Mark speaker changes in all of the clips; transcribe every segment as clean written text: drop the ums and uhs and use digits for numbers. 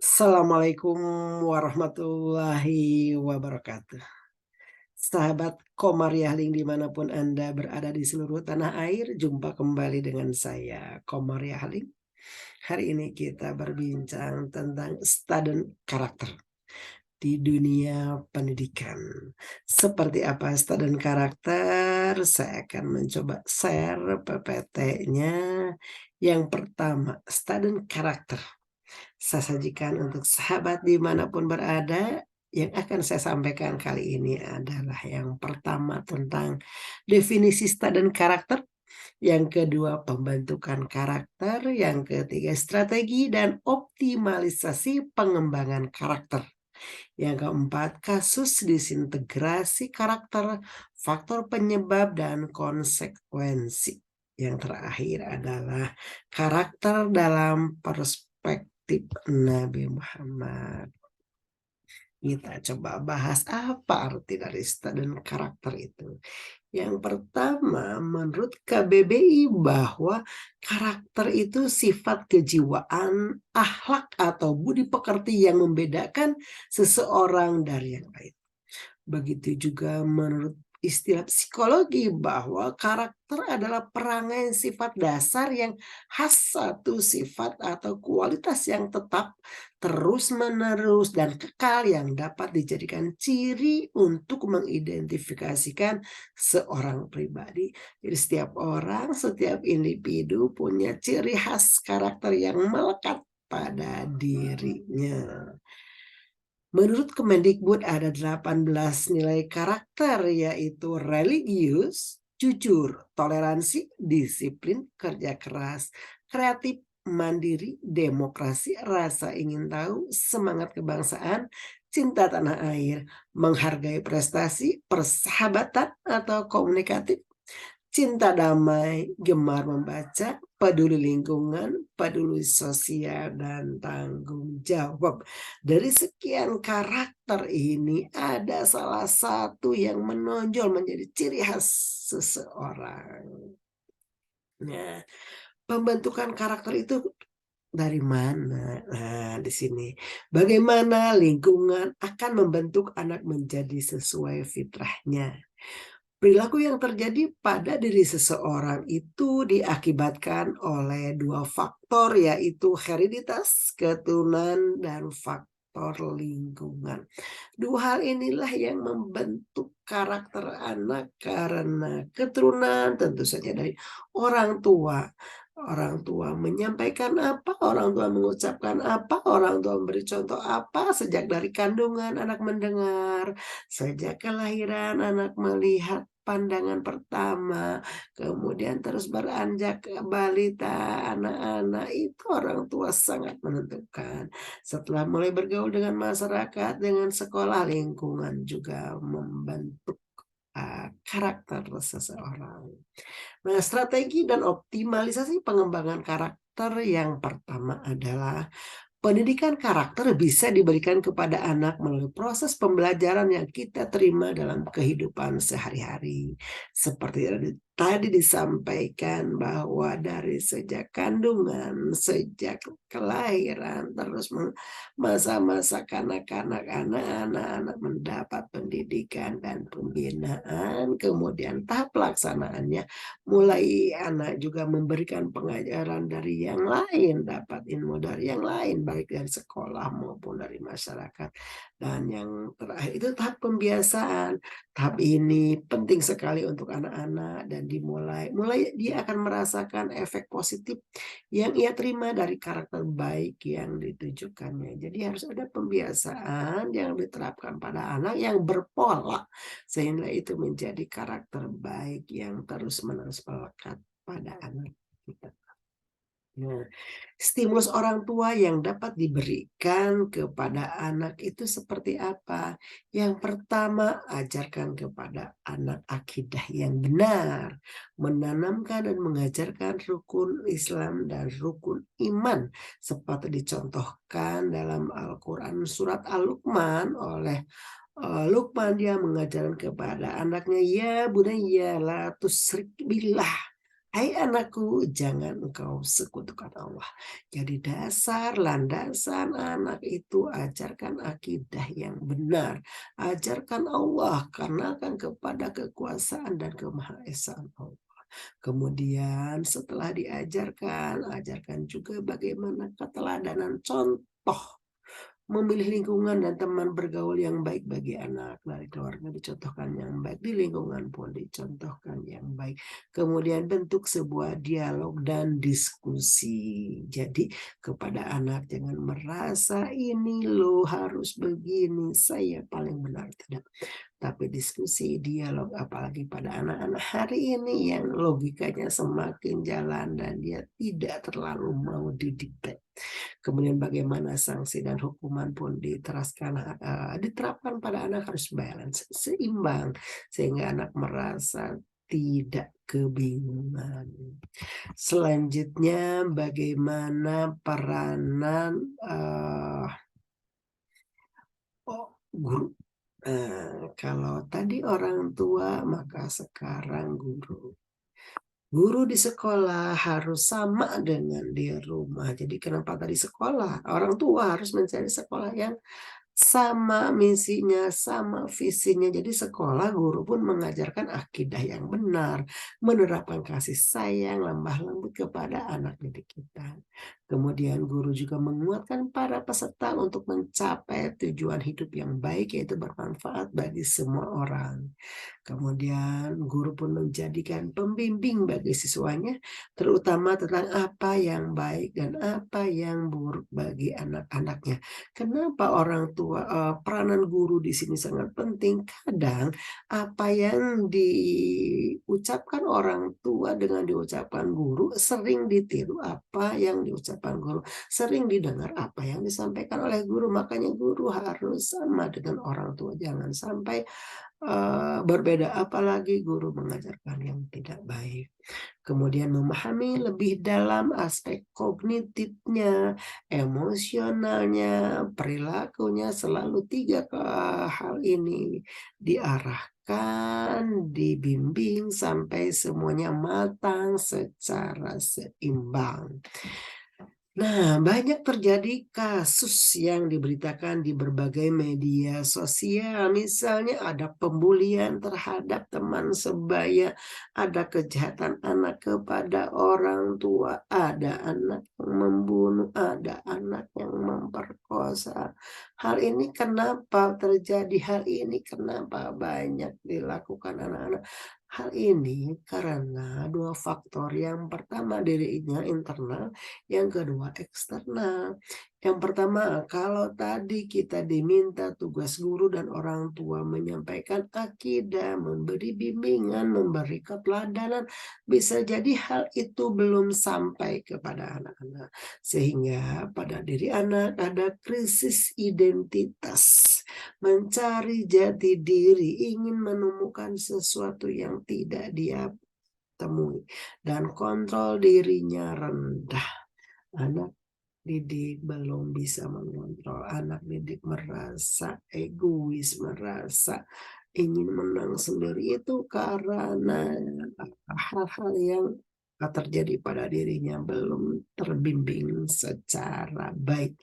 Speaker 1: Assalamualaikum warahmatullahi wabarakatuh. Sahabat Komariah Link dimanapun Anda berada di seluruh tanah air, jumpa kembali dengan saya Komariah Link. Hari ini kita berbincang tentang student karakter di dunia pendidikan. Seperti apa student karakter? Saya akan mencoba share PPT-nya. Yang pertama, student karakter. Saya sajikan untuk sahabat dimanapun berada. Yang akan saya sampaikan kali ini adalah yang pertama tentang definisi dan karakter, yang kedua pembentukan karakter, yang ketiga strategi dan optimalisasi pengembangan karakter, yang keempat kasus disintegrasi karakter, faktor penyebab dan konsekuensi. Yang terakhir adalah karakter dalam perspektif Nabi Muhammad. Kita coba bahas apa arti dari dan karakter itu. Yang pertama, menurut KBBI bahwa karakter itu sifat kejiwaan, akhlak atau budi pekerti yang membedakan seseorang dari yang lain. Begitu juga menurut istilah psikologi bahwa karakter adalah perangai sifat dasar yang khas satu sifat atau kualitas yang tetap, terus-menerus dan kekal yang dapat dijadikan ciri untuk mengidentifikasikan seorang pribadi. Jadi setiap orang, setiap individu punya ciri khas karakter yang melekat pada dirinya. Menurut Kemendikbud ada 18 nilai karakter, yaitu religius, jujur, toleransi, disiplin, kerja keras, kreatif, mandiri, demokrasi, rasa ingin tahu, semangat kebangsaan, cinta tanah air, menghargai prestasi, persahabatan atau komunikatif, cinta damai, gemar membaca, peduli lingkungan, peduli sosial, dan tanggung jawab. Dari sekian karakter ini, ada salah satu yang menonjol menjadi ciri khas seseorang. Nah, pembentukan karakter itu dari mana? Nah, di sini. Bagaimana lingkungan akan membentuk anak menjadi sesuai fitrahnya. Perilaku yang terjadi pada diri seseorang itu diakibatkan oleh dua faktor, yaitu hereditas, keturunan, dan faktor lingkungan. Dua hal inilah yang membentuk karakter anak karena keturunan tentu saja dari orang tua. Orang tua menyampaikan apa, orang tua mengucapkan apa, orang tua memberi contoh apa, sejak dari kandungan anak mendengar, sejak kelahiran anak melihat pandangan pertama, kemudian terus beranjak ke balita, anak-anak, itu orang tua sangat menentukan. Setelah mulai bergaul dengan masyarakat, dengan sekolah, lingkungan juga membentuk karakter seseorang. Nah, strategi dan optimalisasi pengembangan karakter yang pertama adalah pendidikan karakter bisa diberikan kepada anak melalui proses pembelajaran yang kita terima dalam kehidupan sehari-hari. Seperti tadi disampaikan bahwa dari sejak kandungan, sejak kelahiran, terus masa-masa kanak-kanak, anak-anak mendapat pendidikan dan pembinaan, kemudian tahap pelaksanaannya mulai anak juga memberikan pengajaran dari yang lain, dapat ilmu dari yang lain, baik dari sekolah maupun dari masyarakat. Dan yang terakhir itu tahap pembiasaan. Tahap ini penting sekali untuk anak-anak dan mulai dia akan merasakan efek positif yang ia terima dari karakter baik yang ditujukannya. Jadi harus ada pembiasaan yang diterapkan pada anak yang berpola sehingga itu menjadi karakter baik yang terus-menerus melekat pada anak kita. Nah, stimulus orang tua yang dapat diberikan kepada anak itu seperti apa? Yang pertama, ajarkan kepada anak akidah yang benar, menanamkan dan mengajarkan rukun Islam dan rukun iman seperti dicontohkan dalam Al-Quran surat Al-Luqman oleh Luqman. Dia mengajarkan kepada anaknya, ya bunayya la tusyrik billah. Hai anakku, jangan engkau sekutukan Allah. Jadi dasar landasan anak itu ajarkan akidah yang benar. Ajarkan Allah, karena akan kepada kekuasaan dan kemahaesaan Allah. Kemudian setelah diajarkan, ajarkan juga bagaimana keteladanan contoh memilih lingkungan dan teman bergaul yang baik bagi anak. Dari keluarga dicontohkan yang baik, di lingkungan pun dicontohkan yang baik. Kemudian bentuk sebuah dialog dan diskusi. Jadi kepada anak jangan merasa ini loh harus begini, saya paling benar, tidak. Tapi diskusi, dialog, apalagi pada anak-anak hari ini yang logikanya semakin jalan dan dia tidak terlalu mau didikte. Kemudian bagaimana sanksi dan hukuman pun diterapkan pada anak harus balance, seimbang, sehingga anak merasa tidak kebingungan. Selanjutnya bagaimana peranan, guru. Kalau tadi orang tua, maka sekarang guru. Guru di sekolah harus sama dengan di rumah. Jadi kenapa tadi sekolah? Orang tua harus mencari sekolah yang sama misinya, sama visinya. Jadi sekolah guru pun mengajarkan akidah yang benar, menerapkan kasih sayang, lemah lembut kepada anak didik kita. Kemudian guru juga menguatkan para peserta untuk mencapai tujuan hidup yang baik, yaitu bermanfaat bagi semua orang. Kemudian guru pun menjadikan pembimbing bagi siswanya, terutama tentang apa yang baik dan apa yang buruk bagi anak-anaknya. Kenapa orang tua, peranan guru di sini sangat penting. Kadang apa yang diucapkan orang tua dengan diucapkan guru sering ditiru apa yang diucapkan guru, sering didengar apa yang disampaikan oleh guru. Makanya guru harus sama dengan orang tua, jangan sampai berbeda, apalagi guru mengajarkan yang tidak baik. Kemudian memahami lebih dalam aspek kognitifnya, emosionalnya, perilakunya, selalu 3 hal ini diarahkan, dibimbing sampai semuanya matang secara seimbang. Nah, banyak terjadi kasus yang diberitakan di berbagai media sosial. Misalnya ada pembulian terhadap teman sebaya, ada kejahatan anak kepada orang tua, ada anak yang membunuh, ada anak yang memperkosa. Hal ini kenapa terjadi? Hal ini kenapa banyak dilakukan anak-anak? Hal ini karena 2 faktor. Yang pertama dirinya internal, yang kedua eksternal. Yang pertama, kalau tadi kita diminta tugas guru dan orang tua menyampaikan akidah, memberi bimbingan, memberi keteladanan, bisa jadi hal itu belum sampai kepada anak-anak. Sehingga pada diri anak ada krisis identitas, mencari jati diri, ingin menemukan sesuatu yang tidak dia temui, dan kontrol dirinya rendah. Anak didik belum bisa mengontrol, anak didik merasa egois, merasa ingin menang sendiri, itu karena hal-hal yang terjadi pada dirinya belum terbimbing secara baik.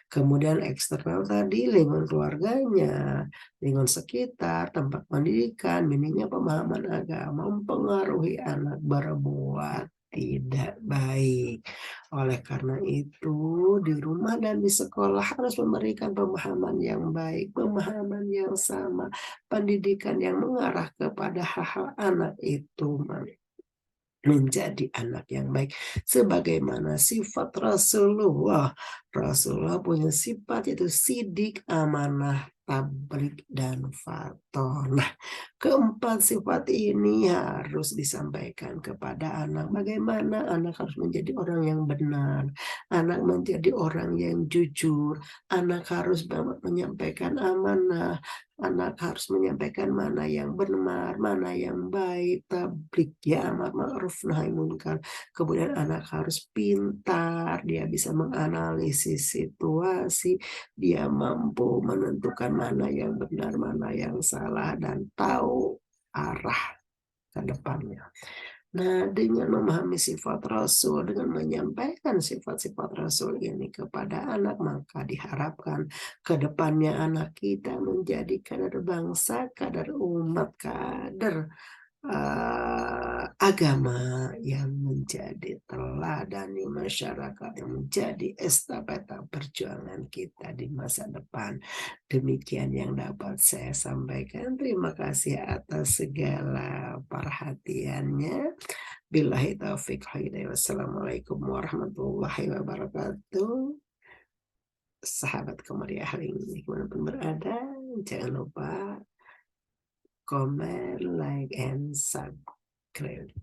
Speaker 1: Kemudian eksternal tadi, lingkungan keluarganya, lingkungan sekitar, tempat pendidikan, minimnya pemahaman agama mempengaruhi anak berbuat tidak baik. Oleh karena itu, di rumah dan di sekolah harus memberikan pemahaman yang baik, pemahaman yang sama, pendidikan yang mengarah kepada hal-hal anak itu menjadi anak yang baik sebagaimana sifat Rasulullah. Rasulullah punya sifat yaitu sidik, amanah, tablik, dan fatonah. Keempat sifat ini harus disampaikan kepada anak. Bagaimana anak harus menjadi orang yang benar, anak menjadi orang yang jujur, anak harus menyampaikan amanah, anak harus menyampaikan mana yang benar, mana yang baik, tablik, ya amar ma'ruf nahi munkar. Kemudian anak harus pintar, dia bisa menganalisis situasi, dia mampu menentukan mana yang benar, mana yang salah, dan tahu arah ke depannya. Nah, dengan memahami sifat Rasul, dengan menyampaikan sifat-sifat Rasul ini kepada anak, maka diharapkan ke depannya anak kita menjadi kader bangsa, kader umat, kader agama yang menjadi teladan di masyarakat, yang menjadi estafeta perjuangan kita di masa depan. Demikian yang dapat saya sampaikan. Terima kasih atas segala perhatiannya. Billahi taufiq hidayah. Wassalamualaikum warahmatullahi wabarakatuh. Sahabat Komariah ini dimanapun berada, jangan lupa comment, like, and subscribe.